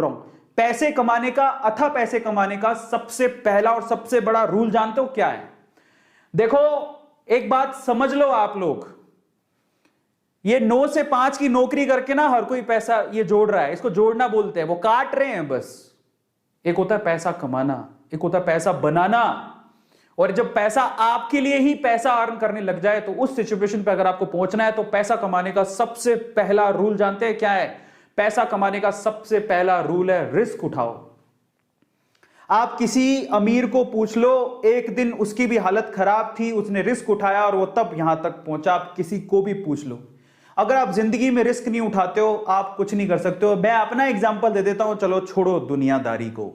रहा हूं। पैसे कमाने का, अथाह पैसे कमाने का सबसे पहला और सबसे बड़ा रूल जानते हो क्या है? देखो, एक बात समझ लो आप लोग, ये 9 से 5 की नौकरी करके ना हर कोई पैसा ये जोड़ रहा है, इसको जोड़ना बोलते हैं, वो काट रहे हैं बस। एक होता है पैसा कमाना, एक होता है पैसा बनाना। और जब पैसा आपके लिए ही पैसा अर्न करने लग जाए तो उस सिचुएशन पे अगर आपको पहुंचना है तो पैसा कमाने का सबसे पहला रूल जानते हैं क्या है? पैसा कमाने का सबसे पहला रूल है रिस्क उठाओ। आप किसी अमीर को पूछ लो, एक दिन उसकी भी हालत खराब थी, उसने रिस्क उठाया और वो तब यहां तक पहुंचा। आप किसी को भी पूछ लो, अगर आप जिंदगी में रिस्क नहीं उठाते हो आप कुछ नहीं कर सकते हो। मैं अपना एग्जांपल दे देता हूं, चलो छोड़ो दुनियादारी को।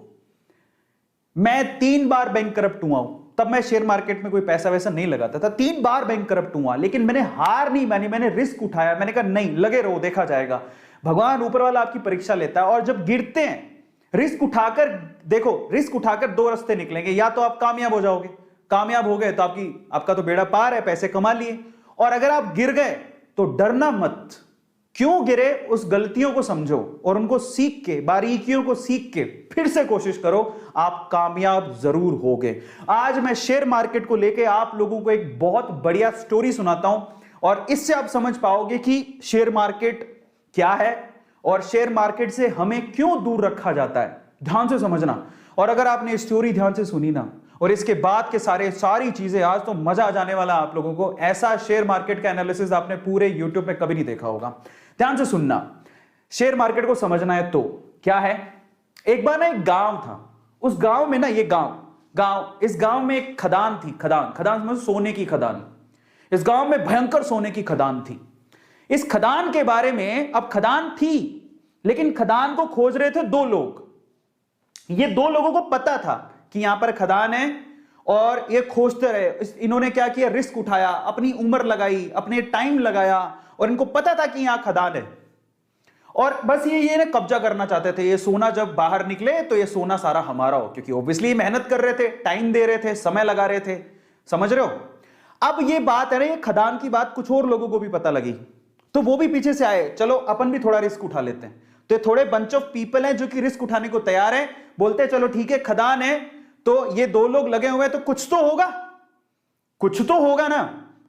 मैं 3 बार बैंक करप्ट हुआ हूं, तब मैं शेयर मार्केट में कोई पैसा वैसा नहीं लगाता था। 3 बार बैंक करप्ट हुआ, लेकिन मैंने हार नहीं मानी, मैंने रिस्क उठाया। मैंने कहा नहीं, लगे रहो, देखा जाएगा। भगवान ऊपर वाला आपकी परीक्षा लेता है। और जब गिरते हैं, रिस्क उठाकर देखो, रिस्क उठाकर 2 रास्ते निकलेंगे। या तो आप कामयाब हो जाओगे, कामयाब हो गए तो आपका तो बेड़ा पार है, पैसे कमा लिए। और अगर आप गिर गए तो डरना मत। क्यों गिरे उस गलतियों को समझो और उनको सीख के, बारीकियों को सीख के फिर से कोशिश करो, आप कामयाब जरूर होगे। आज मैं शेयर मार्केट को लेके आप लोगों को एक बहुत बढ़िया स्टोरी सुनाता हूं और इससे आप समझ पाओगे कि शेयर मार्केट क्या है और शेयर मार्केट से हमें क्यों दूर रखा जाता है। ध्यान से समझना। और अगर आपने स्टोरी ध्यान से सुनी ना और इसके बाद के सारी चीजें, आज तो मजा आ जाने वाला आप लोगों को। ऐसा शेयर मार्केट का एनालिसिस आपने पूरे यूट्यूब में कभी नहीं देखा होगा। ध्यान से सुनना, शेयर मार्केट को समझना है तो क्या है। एक बार ना एक गांव था, उस गांव में ना, ये इस गांव में एक खदान थी। खदान समझो, सोने की खदान। इस गांव में भयंकर सोने की खदान थी। इस खदान के बारे में, अब खदान थी लेकिन खदान को खोज रहे थे 2 लोग। ये 2 लोगों को पता था कि यहां पर खदान है और ये खोजते रहे। इन्होंने क्या किया, रिस्क उठाया, अपनी उम्र लगाई, अपने टाइम लगाया और इनको पता था कि यहां खदान है। और बस ये कब्जा करना चाहते थे। ये सोना जब बाहर निकले तो ये सोना सारा हमारा हो, क्योंकि ऑब्वियसली मेहनत कर रहे थे, टाइम दे रहे थे, समय लगा रहे थे। समझ रहे हो? अब ये बात है ना, ये खदान की बात कुछ और लोगों को भी पता लगी तो वो भी पीछे से आए, चलो अपन भी थोड़ा रिस्क उठा लेते हैं। तो ये थोड़े बंच ऑफ पीपल हैं जो कि रिस्क उठाने को तैयार है। बोलते हैं चलो ठीक है, खदान है तो ये 2 लोग लगे हुए हैं तो कुछ तो होगा ना,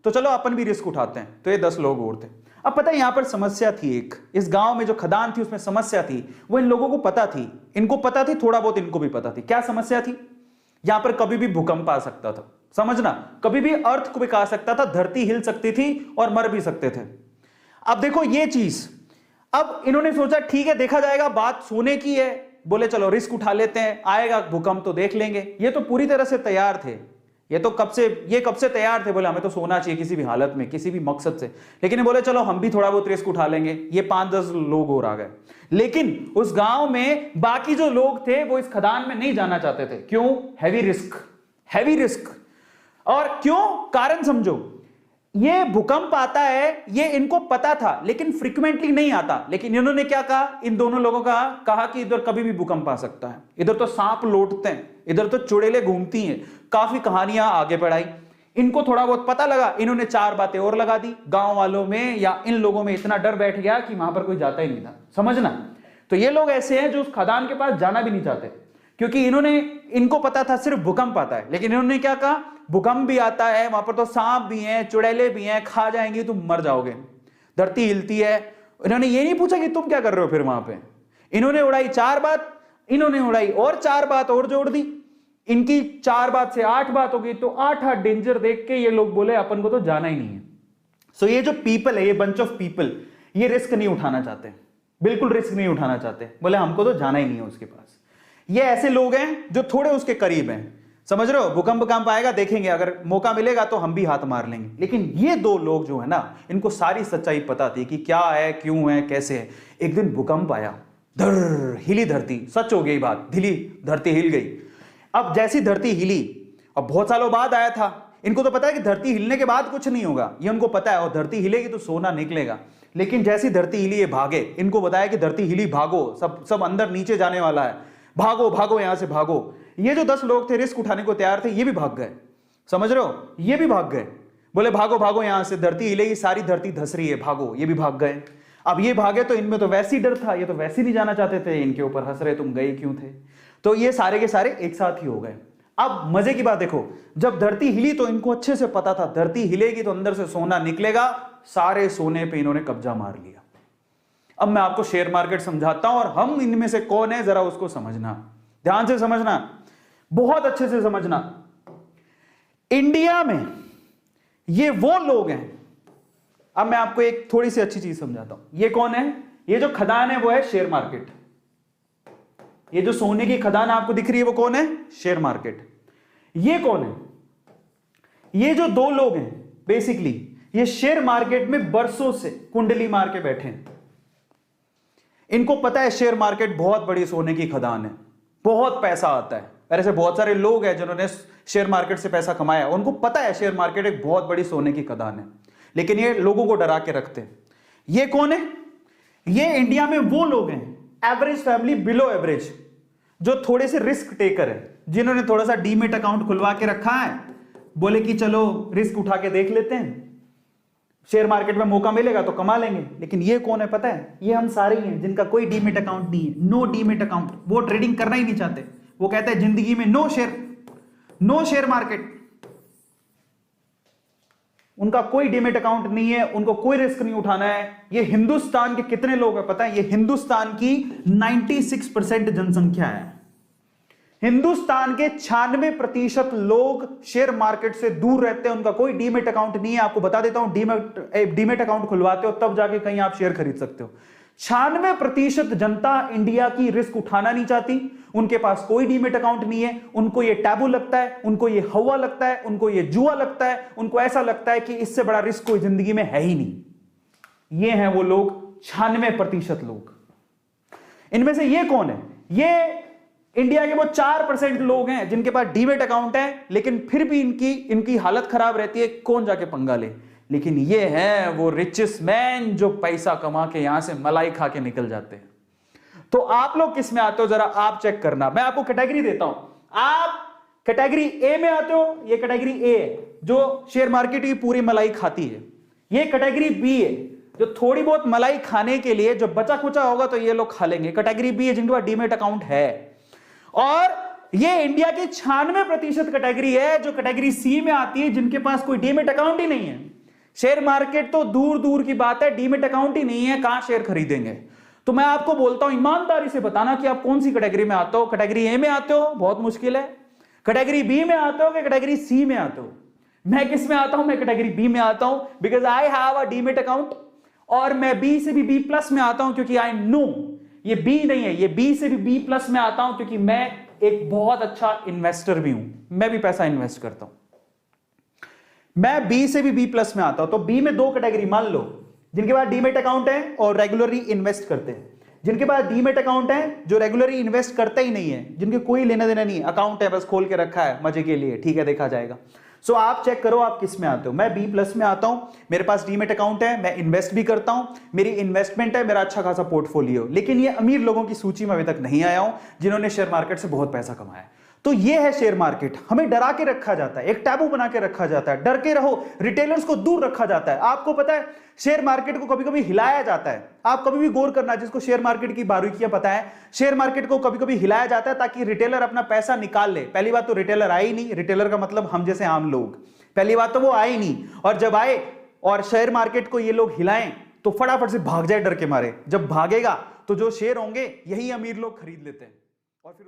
तो चलो अपन भी रिस्क उठाते हैं। तो ये 10 लोग और थे। अब पता है यहां पर समस्या थी एक, इस गांव में जो खदान थी उसमें समस्या थी, वो इन लोगों को पता थी, इनको पता थी, थोड़ा बहुत इनको भी पता थी। क्या समस्या थी? यहां पर कभी भी भूकंप आ सकता था। समझना, कभी भी अर्थक्वेक आ सकता था, धरती हिल सकती थी और मर भी सकते थे। अब देखो ये चीज, अब इन्होंने सोचा ठीक है देखा जाएगा, बात सोने की है, बोले चलो रिस्क उठा लेते हैं, आएगा भूकंप तो देख लेंगे। ये तो पूरी तरह से तैयार थे, ये कब से तैयार थे, बोले हमें तो सोना चाहिए किसी भी हालत में, किसी भी मकसद से। लेकिन बोले चलो हम भी थोड़ा बहुत रिस्क उठा लेंगे। ये 5-10 लोग और आ गए। लेकिन उस गांव में बाकी जो लोग थे वो इस खदान में नहीं जाना चाहते थे। क्यों? Heavy risk. और क्यों? कारण समझो, ये भूकंप आता है ये इनको पता था लेकिन फ्रीक्वेंटली नहीं आता। लेकिन इन्होंने क्या कहा, इन दोनों लोगों का कहा कि इधर कभी भी भूकंप आ सकता है, इधर तो सांप लौटते हैं, इधर तो चुड़ैलें घूमती हैं। काफी कहानियां आगे बढ़ाई, इनको थोड़ा बहुत पता लगा। इन्होंने 4 बातें और लगा दी। गांव वालों में या इन लोगों में इतना डर बैठ गया कि वहां पर कोई जाता ही नहीं था। समझना, तो ये लोग ऐसे हैं जो उस खदान के पास जाना भी नहीं चाहते, क्योंकि इनको पता था सिर्फ भूकंप आता है। लेकिन इन्होंने क्या कहा, भूकंप भी आता है, वहां पर तो सांप भी हैं, चुड़ैलें भी हैं, खा जाएंगी, तुम मर जाओगे, धरती हिलती है। इन्होंने ये नहीं पूछा कि तुम क्या कर रहे हो फिर वहां पे। इन्होंने उड़ाई 4 बात, इन्होंने उड़ाई और 4 बात और जोड़ दी। इनकी 4 बात से 8 बात हो गई। तो 8 डेंजर देख के ये लोग बोले अपन को तो जाना ही नहीं है। सो ये जो पीपल है, ये बंच ऑफ पीपल, ये रिस्क नहीं उठाना चाहते, बिल्कुल रिस्क नहीं उठाना चाहते। बोले हमको तो जाना ही नहीं है उसके पास। ये ऐसे लोग हैं जो थोड़े उसके करीब हैं। समझ रहे हो? भूकंप आएगा देखेंगे, अगर मौका मिलेगा तो हम भी हाथ मार लेंगे। लेकिन ये 2 लोग जो है ना, इनको सारी सच्चाई पता थी कि क्या है, क्यों है, कैसे है। एक दिन भूकंप आया, हिली धरती। सच हो गई बात, धरती हिल गई। अब जैसी धरती हिली, अब बहुत सालों बाद आया था, इनको तो पता है कि धरती हिलने के बाद कुछ नहीं होगा, ये उनको पता है। और धरती हिलेगी तो सोना निकलेगा। लेकिन जैसी धरती हिली, ये भागे। इनको बताया कि धरती हिली, भागो, सब अंदर नीचे जाने वाला है, भागो यहां से भागो। ये जो 10 लोग थे रिस्क उठाने को तैयार थे, ये भी भाग गए। समझ रहे हो? ये भी भाग गए। बोले भागो यहां से, धरती हिलेगी, सारी धरती धस रही है, भागो। ये भी भाग गए। अब ये भागे तो इनमें तो वैसे ही डर था, ये तो वैसे ही नहीं जाना चाहते थे, इनके ऊपर हंस रहे तुम गए क्यों थे। तो ये सारे के सारे एक साथ ही हो गए। अब मजे की बात देखो, जब धरती हिली तो इनको अच्छे से पता था धरती हिलेगी तो अंदर से सोना निकलेगा, सारे सोने पे इन्होंने कब्जा मार लिया। अब मैं आपको शेयर मार्केट समझाता हूं और हम इनमें से कौन है जरा उसको समझना, ध्यान से समझना, बहुत अच्छे से समझना। इंडिया में ये वो लोग हैं, अब मैं आपको एक थोड़ी सी अच्छी चीज समझाता हूं। ये कौन है? ये जो खदान है वो है शेयर मार्केट। ये जो सोने की खदान आपको दिख रही है वो कौन है? Share market. ये कौन है? ये जो दो लोग हैं बेसिकली ये शेयर मार्केट में बरसों से कुंडली मार के बैठे हैं। इनको पता है शेयर मार्केट बहुत बड़ी सोने की खदान है, बहुत पैसा आता है। ऐसे बहुत सारे लोग हैं जिन्होंने शेयर मार्केट से पैसा कमाया, उनको पता है शेयर मार्केट एक बहुत बड़ी सोने की खदान है, लेकिन ये लोगों को डरा के रखते हैं। ये कौन है? ये इंडिया में वो लोग हैं एवरेज फैमिली, बिलो एवरेज, जो थोड़े से रिस्क टेकर है, जिन्होंने थोड़ा सा डीमेट अकाउंट खुलवा के रखा है, बोले कि चलो रिस्क उठा के देख लेते हैं, शेयर मार्केट में मौका मिलेगा तो कमा लेंगे। लेकिन ये कौन है पता है? ये हम सारे ही हैं जिनका कोई डीमेट अकाउंट नहीं है, नो डीमेट अकाउंट। वो ट्रेडिंग करना ही नहीं चाहते, वो कहते हैं जिंदगी में नो शेयर मार्केट। उनका कोई डीमेट अकाउंट नहीं है, उनको कोई रिस्क नहीं उठाना है। ये हिंदुस्तान के कितने लोग हैं पता है? ये हिंदुस्तान की 96% जनसंख्या है। हिंदुस्तान के 96% लोग शेयर मार्केट से दूर रहते हैं, उनका कोई डीमेट अकाउंट नहीं है। आपको बता देता हूं, डीमेट अकाउंट खुलवाते हो तब जाके कहीं आप शेयर खरीद सकते हो। 96% जनता इंडिया की रिस्क उठाना नहीं चाहती, उनके पास कोई डीमेट अकाउंट नहीं है, उनको ये टैबू लगता है, उनको ये हवा लगता है, उनको ये जुआ लगता है, उनको ऐसा लगता है कि इससे बड़ा रिस्क कोई जिंदगी में है ही नहीं। ये हैं वो लोग 96% लोग। इनमें से ये कौन है? ये इंडिया के वो 4% लोग हैं जिनके पास डीमेट अकाउंट है, लेकिन फिर भी इनकी हालत खराब रहती है, कौन जाके पंगा ले। लेकिन ये हैं वो रिचेस्ट मैन जो पैसा कमा के यहां से मलाई खा के निकल जाते हैं। तो आप लोग किस में आते हो जरा आप चेक करना। मैं आपको कैटेगरी देता हूं, आप कैटेगरी ए में आते हो। ये कैटेगरी ए है जो शेयर मार्केट की पूरी मलाई खाती है। ये कैटेगरी बी है जो थोड़ी बहुत मलाई खाने के लिए जो बचा खुचा होगा तो ये लोग खा लेंगे। कैटेगरी बी है जिनके पास डीमेट अकाउंट है। और ये इंडिया की 96% कैटेगरी है जो कैटेगरी सी में आती है, जिनके पास कोई डीमेट अकाउंट ही नहीं है। शेयर मार्केट तो दूर दूर की बात है, डीमेट अकाउंट ही नहीं है, कहां शेयर खरीदेंगे। तो मैं आपको बोलता हूं ईमानदारी से बताना कि आप कौन सी कैटेगरी में आते हो। कैटेगरी ए में आते हो, बहुत मुश्किल है। कैटेगरी बी में आते हो कि कैटेगरी सी में आते हो? मैं किस में आता हूं? मैं कैटेगरी बी में आता हूं, because I have a demat account. और मैं बी से भी बी प्लस में आता हूं क्योंकि आई नो ये बी नहीं है, ये बी से भी बी प्लस में आता हूं क्योंकि मैं एक बहुत अच्छा इन्वेस्टर भी हूं, मैं भी पैसा इन्वेस्ट करता हूं। मैं बी से भी बी प्लस में आता हूं। तो बी में दो कैटेगरी मान लो, जिनके पास डीमेट अकाउंट है और रेगुलरली इन्वेस्ट करते हैं, जिनके पास डीमेट अकाउंट है जो रेगुलरली इन्वेस्ट करते ही नहीं है, जिनके कोई लेना देना नहीं है, अकाउंट है बस खोल के रखा है मजे के लिए, ठीक है देखा जाएगा। सो आप चेक करो आप किस में आते हो। मैं बी प्लस में आता हूं, मेरे पास डीमेट अकाउंट है, मैं इन्वेस्ट भी करता हूं, मेरी इन्वेस्टमेंट है, मेरा अच्छा खासा पोर्टफोलियो। लेकिन ये अमीर लोगों की सूची में अभी तक नहीं आया हूं जिन्होंने शेयर मार्केट से बहुत पैसा कमाया। तो ये है शेयर मार्केट। हमें डरा के रखा जाता है, एक टैबू बना के रखा जाता है, डर के रहो, रिटेलर्स को दूर रखा जाता है। आपको पता है शेयर मार्केट को कभी कभी हिलाया जाता है। आप कभी भी गौर करना, जिसको शेयर मार्केट की बारीकियां पता है, शेयर मार्केट को कभी कभी हिलाया जाता है ताकि रिटेलर अपना पैसा निकाल ले। पहली बात तो रिटेलर आए ही नहीं, रिटेलर का मतलब हम जैसे आम लोग, पहली बात तो वो आए नहीं। और जब आए और शेयर मार्केट को ये लोग हिलाएं तो फटाफट से भाग जाए डर के मारे। जब भागेगा तो जो शेयर होंगे यही अमीर लोग खरीद लेते हैं और फिर